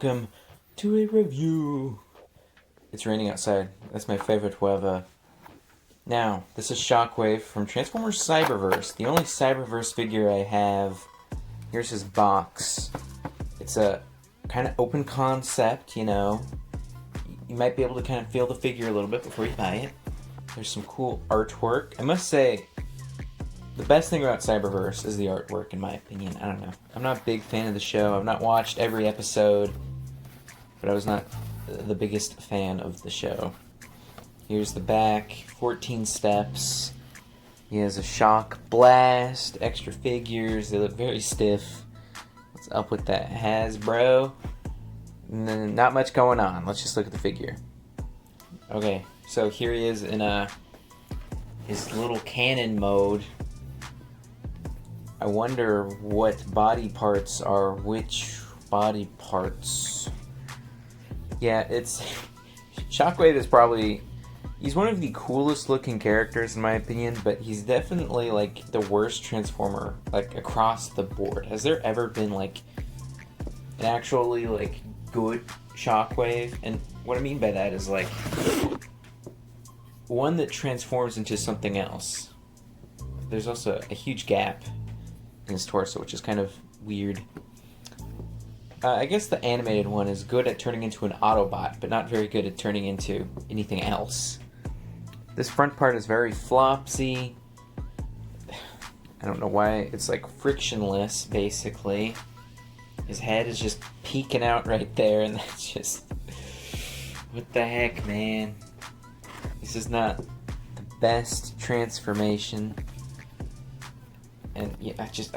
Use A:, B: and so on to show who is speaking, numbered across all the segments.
A: welcome to a review. It's raining outside. That's my favorite weather. Now, this is Shockwave from Transformers Cyberverse, the only Cyberverse figure I have. Here's his box. It's a kind of open concept, you know. You might be able to kind of feel the figure a little bit before you buy it. There's some cool artwork. I must say, the best thing about Cyberverse is the artwork, in my opinion. I don't know. I'm not a big fan of the show. I've not watched every episode, but I was not the biggest fan of the show. Here's the back, 14 steps. He has a shock blast, extra figures. They look very stiff. What's up with that Hasbro? Not much going on. Let's just look at the figure. Okay, so here he is in his little cannon mode. I wonder what body parts are which body parts. Yeah, it's... Shockwave is probably... He's one of the coolest looking characters in my opinion, but he's definitely like the worst Transformer, like across the board. Has there ever been like an actually like good Shockwave? And what I mean by that is like one that transforms into something else. There's also a huge gap in his torso, which is kind of weird. I guess the animated one is good at turning into an Autobot, but not very good at turning into anything else. This front part is very flopsy. I don't know why. It's like frictionless, basically. His head is just peeking out right there, and that's just... What the heck, man? This is not the best transformation. And yeah, I just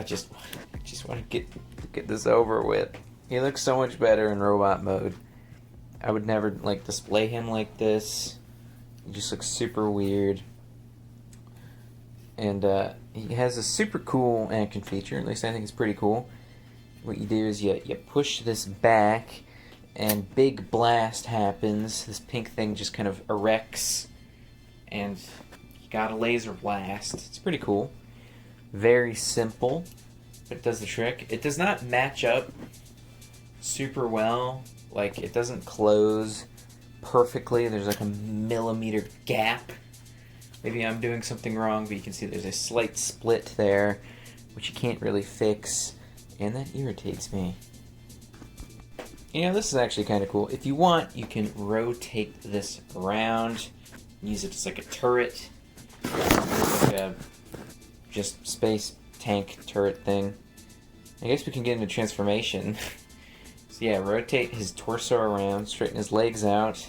A: want to get this over with. He looks so much better in robot mode. I would never like display him like this. He just looks super weird. And he has a super cool action feature. At least I think it's pretty cool. What you do is you push this back, and big blast happens. This pink thing just kind of erects, and you got a laser blast. It's pretty cool. Very simple, but it does the trick. It does not match up super well. Like, it doesn't close perfectly. There's like a millimeter gap. Maybe I'm doing something wrong, but you can see there's a slight split there, which you can't really fix, and that irritates me. You know, this is actually kind of cool. If you want, you can rotate this around, use it as like a turret, like a just space tank turret thing. I guess we can get into transformation. So yeah, rotate his torso around, straighten his legs out.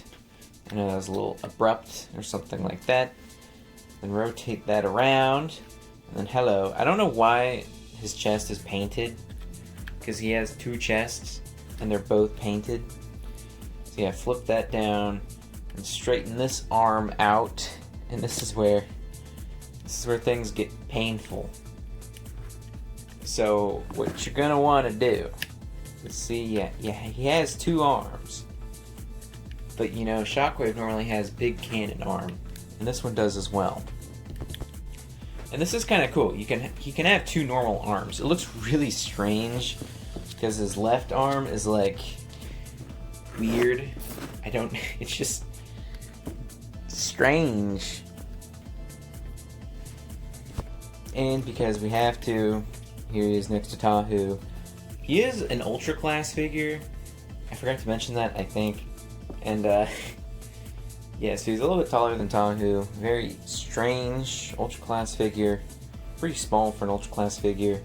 A: I know that was a little abrupt or something like that. Then rotate that around, and then hello. I don't know why his chest is painted, because he has two chests and they're both painted. So yeah, flip that down and straighten this arm out, and this is where things get painful. So what you're gonna want to do, let's see, yeah, he has two arms, but you know, Shockwave normally has big cannon arm, and this one does as well. And this is kind of cool. He can have two normal arms. It looks really strange because his left arm is like weird. It's just strange. And because we have to, here he is next to Tahu. He is an Ultra Class figure. I forgot to mention that, I think. And, yeah, so he's a little bit taller than Tahu. Very strange Ultra Class figure. Pretty small for an Ultra Class figure.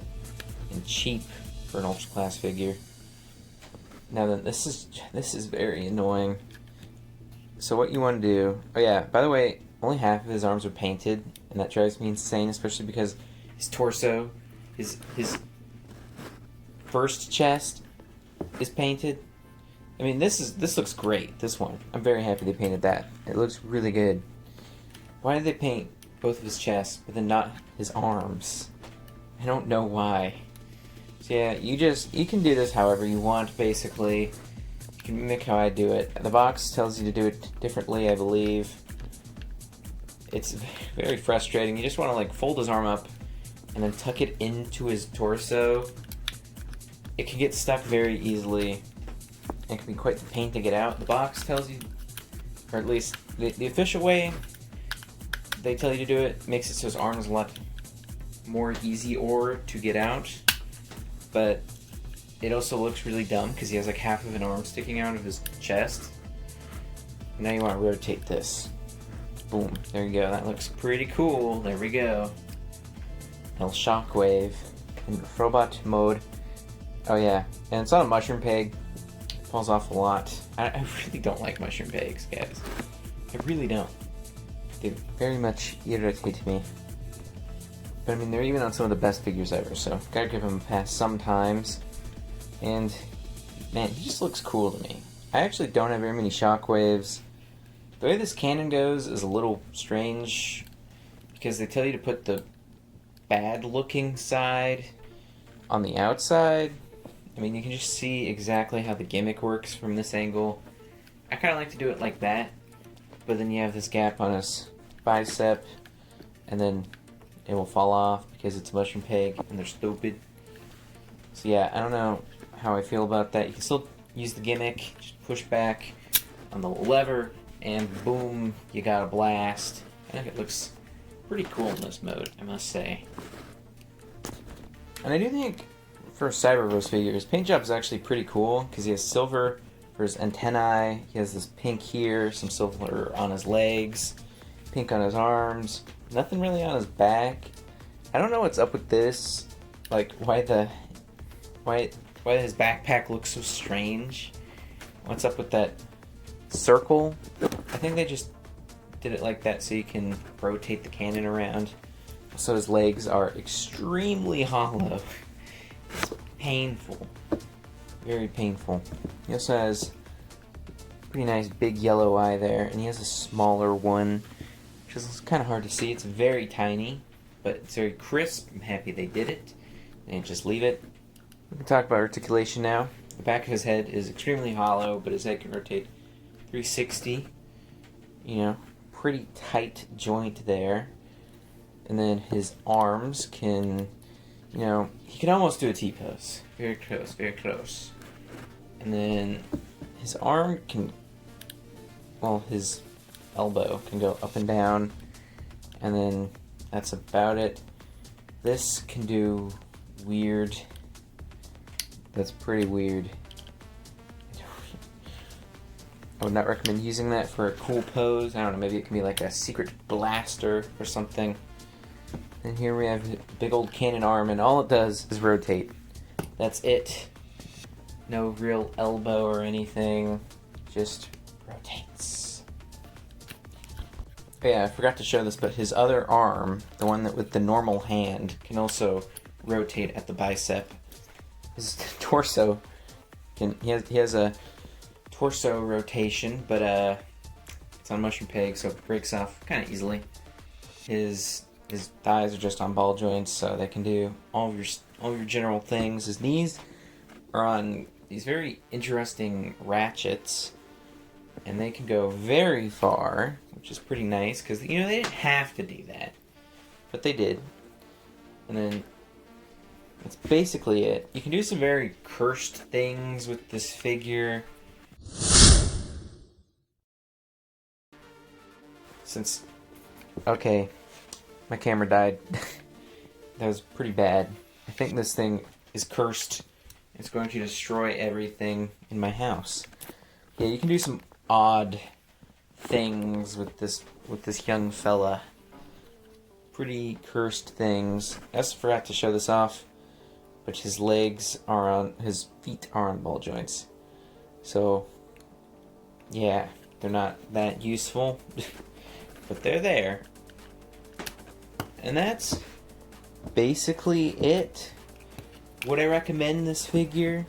A: And cheap for an Ultra Class figure. Now then, this is very annoying. So what you want to do... Oh yeah, by the way, only half of his arms are painted. And that drives me insane, especially because his torso, his first chest is painted. I mean, this looks great, this one. I'm very happy they painted that. It looks really good. Why did they paint both of his chests, but then not his arms? I don't know why. So yeah, you can do this however you want, basically. You can mimic how I do it. The box tells you to do it differently, I believe. It's very frustrating. You just want to like fold his arm up and then tuck it into his torso. It can get stuck very easily. It can be quite the pain to get out. The box tells you, or at least the official way they tell you to do it, makes it so his arm is a lot more easy or to get out. But it also looks really dumb because he has like half of an arm sticking out of his chest. And now you want to rotate this. Boom, there you go. That looks pretty cool. There we go. El Shockwave in robot mode. Oh yeah, and it's on a mushroom peg. Falls off a lot. I really don't like mushroom pegs, guys. I really don't. They very much irritate me. But I mean, they're even on some of the best figures ever, so gotta give him a pass sometimes. And man, he just looks cool to me. I actually don't have very many shockwaves. The way this cannon goes is a little strange because they tell you to put the bad looking side on the outside. I mean, you can just see exactly how the gimmick works from this angle. I kind of like to do it like that, but then you have this gap on his bicep, and then it will fall off because it's a mushroom peg and they're stupid. So yeah, I don't know how I feel about that. You can still use the gimmick, just push back on the lever, and boom, you got a blast. I think it looks pretty cool in this mode, I must say. And I do think for Cyberverse figure, his paint job is actually pretty cool because he has silver for his antennae. He has this pink here, some silver on his legs, pink on his arms, nothing really on his back. I don't know what's up with this, like why his backpack looks so strange. What's up with that circle? I think they just did it like that so you can rotate the cannon around. So his legs are extremely hollow. It's painful. Very painful. He also has a pretty nice big yellow eye there, and he has a smaller one, which is kind of hard to see. It's very tiny, but it's very crisp. I'm happy they did it. And just leave it. We can talk about articulation now. The back of his head is extremely hollow, but his head can rotate 360. You know, pretty tight joint there. And then his arms can, you know, he can almost do a T-pose. Very close, very close. And then his arm can, well, his elbow can go up and down. And then that's about it. This can do weird. That's pretty weird. I would not recommend using that for a cool pose. I don't know, maybe it can be like a secret blaster or something. And here we have a big old cannon arm, and all it does is rotate. That's it. No real elbow or anything. Just rotates. Oh yeah, I forgot to show this, but his other arm, the one that with the normal hand, can also rotate at the bicep. His torso can he has a torso rotation, but it's on mushroom peg, so it breaks off kind of easily. His thighs are just on ball joints, so they can do all of your general things. His knees are on these very interesting ratchets, and they can go very far, which is pretty nice because you know they didn't have to do that, but they did. And then that's basically it. You can do some very cursed things with this figure. Okay, my camera died. That was pretty bad. I think this thing is cursed. It's going to destroy everything in my house. Yeah, you can do some odd things with this young fella. Pretty cursed things. I also forgot to show this off, but his feet are on ball joints. So, yeah, they're not that useful, but they're there. And that's basically it. Would I recommend this figure?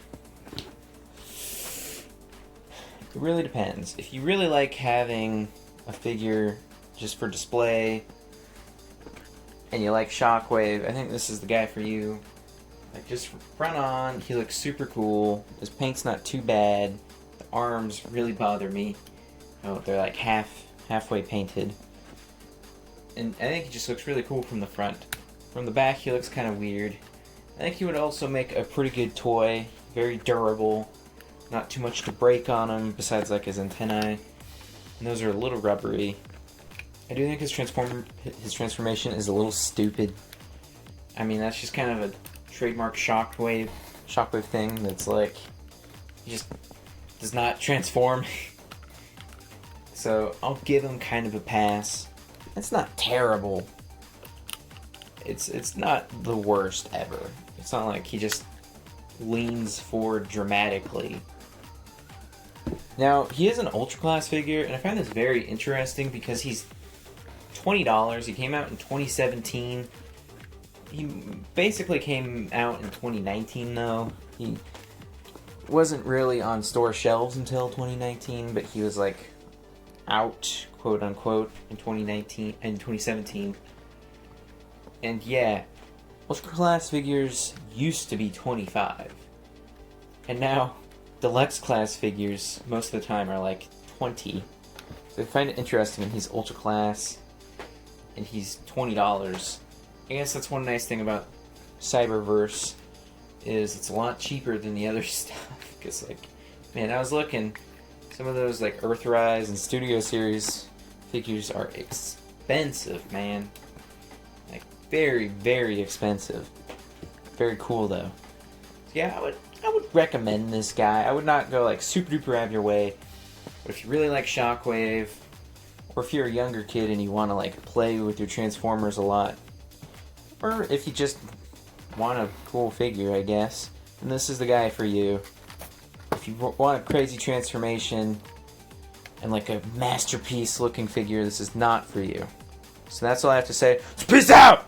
A: It really depends. If you really like having a figure just for display, and you like Shockwave, I think this is the guy for you. Like, just front on, he looks super cool. His paint's not too bad. The arms really bother me. Oh, they're like halfway painted. And I think he just looks really cool from the front. From the back, he looks kind of weird. I think he would also make a pretty good toy. Very durable. Not too much to break on him besides like his antennae. And those are a little rubbery. I do think his transformation is a little stupid. I mean, that's just kind of a trademark shockwave thing that's like, he just does not transform. So I'll give him kind of a pass. It's not terrible. It's not the worst ever. It's not like he just leans forward dramatically. Now, he is an Ultra Class figure, and I find this very interesting because he's $20. He came out in 2017. He basically came out in 2019, though. He wasn't really on store shelves until 2019, but he was like out, quote unquote, in 2017. And yeah, Ultra Class figures used to be $25. And now, Deluxe Class figures, most of the time, are like $20. So I find it interesting that he's Ultra Class, and he's $20. I guess that's one nice thing about Cyberverse, is it's a lot cheaper than the other stuff. Because, like, man, I was looking, some of those, like, Earthrise and Studio Series figures are expensive, man. Like, very, very expensive. Very cool, though. So, yeah, I would recommend this guy. I would not go, like, super duper out of your way. But if you really like Shockwave, or if you're a younger kid and you want to, like, play with your Transformers a lot, or if you just want a cool figure, I guess, then this is the guy for you. If you want a crazy transformation and like a masterpiece looking figure, this is not for you. So that's all I have to say. Peace out!